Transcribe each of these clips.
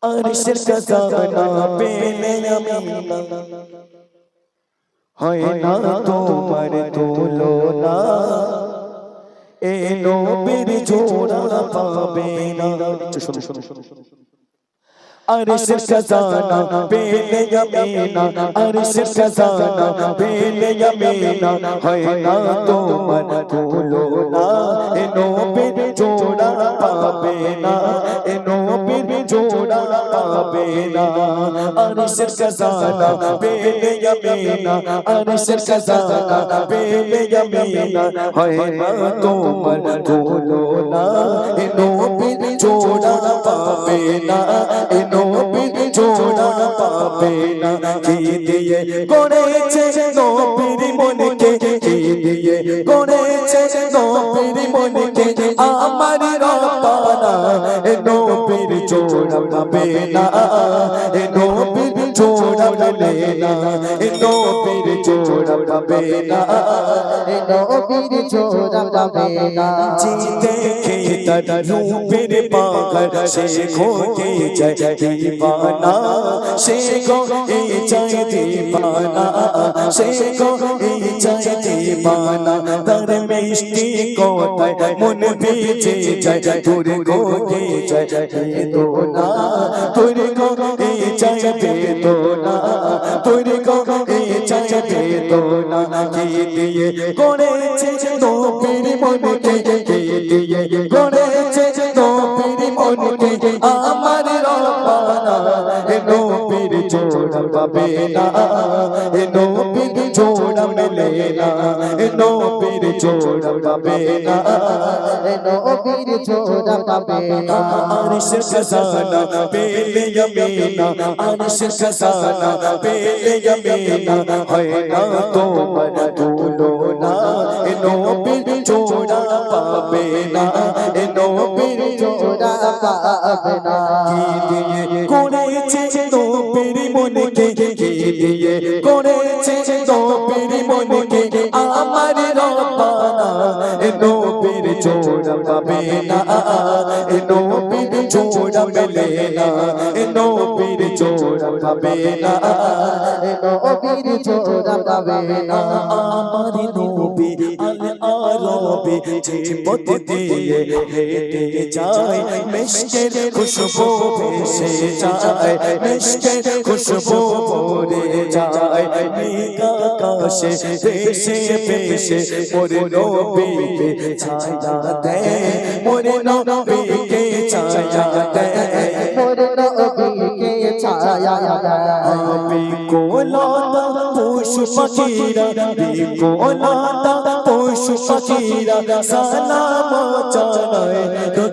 আরশের খাজানা পেলে আমিনা হয় না তোমার তুলনা এ নবীর জোড়া পাবে না শোনো শোনো শোনো আরশের খাজানা পেলে আমিনা আরশের খাজানা পেলে আমিনা হয় না তোমার তুলনা এ নবীর জোড়া পাবে না এ নবীর জোড়া পাবে না আরশের খাজানা পেলে আমিনা আরশের খাজানা পেলে আমিনা হয় না তোমার তুলনা এ নবীর জোড়া পাবে না এ নবীর জোড়া পাবে না কি দিয়ে গড়েছে নবীর মনকে কি দিয়ে গড়েছে নবীর মনকে আমার রব্বানা এ নবীর জোড়া পাবে না এ নবীর জোড়া পাবে না এ নবীর জোড়া পাবে না এ নবীর জোড়া পাবে না জি দেখে তার রূপের পাগল সে খোঁজে যায় दीवाना से को जाए दीवाना से को जाए दीवाना दर मिष्टी को मन बीचे जाए दूर को जाए दो ना दूर को जाए दे दो ना दूर को जाए दे दो ना की दिए कोने चे दो पीर मन के दिए कोने चे दो पीर मन के আমার রব্বানা এ নবীর জোড়া পাবে না এ নবীর জোড়া মেলে না এ নবীর জোড়া পাবে না এ নবীর জোড়া পাবে না আরশের খাজানা পেলে আমিনা আরশের খাজানা পেলে আমিনা হয় না তোমার তুলনা এ নবীর জোড়া পাবে না এ নবীর জোড়া পাবে না কি দিয়ে করেছে নবীর মনকে কি দিয়ে করেছে নবীর মনকে আমার রব্বানা এ নবীর জোড়া পাবে না এ নবীর জোড়া মেলে না এ নবীর জোড়া পাবে না এ নবীর জোড়া পাবে না আমার নবী আল আরবি যে পথ দিয়ে হেঁটে যায় মিষ্টির খুশবু ভেসে যায় মিষ্টির খুশবু ভরে যায় মেঘ আকাশে ভেসে ভেসে মোর নবীকে ছায়া দেয় মোর নবীকে ছায়া দেয় মোর নবীকে ছায়া দেয় বিকলতা পশু পাখিরা বিকলতা পশু পাখিরা সালাম জানায়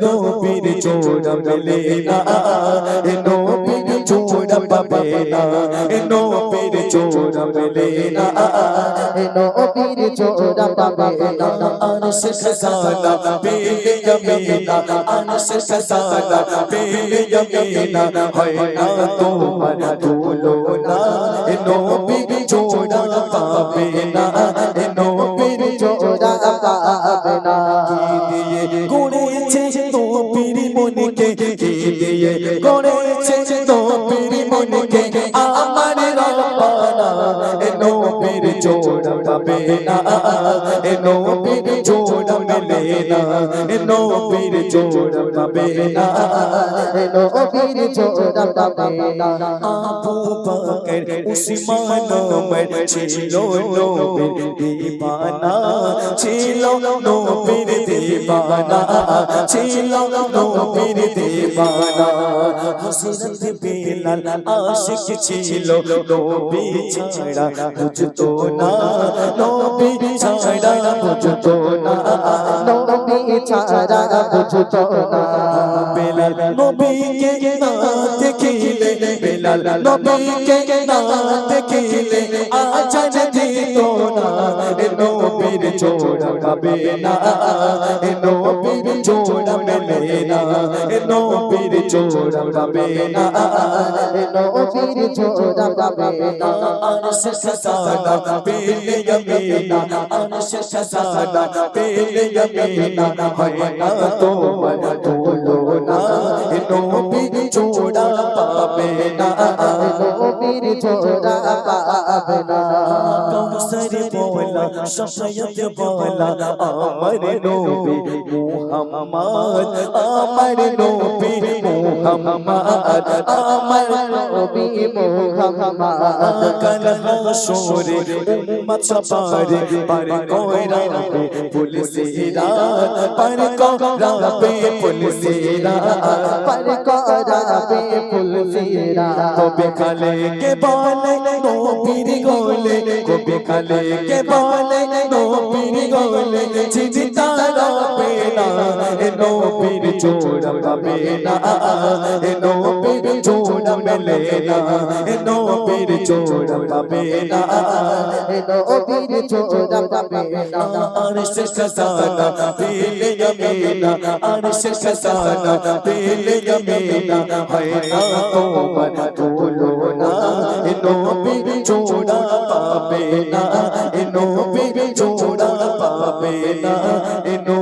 নবীর জোড়া মেলে না এ নবীর জোড়া পাবে না এ নবীর জোড়া মেলে না এ নবীর জোড়া পাবে না আরশের খাজানা পেলে আমিনা আরশের খাজানা পেলে আমিনা হয় না তোমার তুলনা এ নবীর জোড়া পাবে না এ নবীর জোড়া পাবে না কি দিয়ে গড়েছে নবীর মনকে কি দিয়ে গড়েছে নবীর মনকে আমার রব্বানা এ নবীর জোড়া পাবে না এ নবীর জোড়া মেলে না এ নবীর জোড়া পাবে না এ নবীর জোড়া পাবে না আবু বকর উসমান ওমর ছিল নবীর দিবানা ছিল নবীর দিবানা ছিল নবীর দিবানা হযরত বিলাল আশিক ছিল নবী ছাড়া বুঝতো না নবী ছাড়া বুঝতো না নবী ছাড়া বুঝতো না বিলাল নবীকে না দেখিলে বিলাল নবীকে না দেখিলে আজান দিত না এ নবীর জোড়া পাবে না এ নবীর জোড়া মেলে না এ নবীর জোড়া পাবে না এ নবীর জোড়া পাবে না আরশের খাজানা পেলে আমিনা আরশের খাজানা পেলে আমিনা হয় না তোমার তুলনা এ নবীর জোড়া পাবে না নবীর জোড়া পাবে না কৌসর বলা শাফায়াত বলা আমার নবী মুহাম্মদ আমার নবী মুহাম্মদ আমার নবী মুহাম্মদ কাল হাসরে উম্মত সবারে পার করাবে পুলিশেরা পার করাবে পুলিশেরা पर कराबे पुलसीरा কবে খালে কে বলে নবীর গোলে কবে খালে কে বলে নবীর গোলে চিন্তা রাবে না এ নবীর জোড়া পাবে না এ নবীর জোড়া মেলে না এ নবীর জোড়া পাবে না নবীর জোড়া পাবে না আরশ খজানা পেলে यमीना अरश खजाना पेले यमीना है ना तोमन बोलो ना इनो भी जोड़ा पावे ना इनो भी जोड़ा पावे ना इनो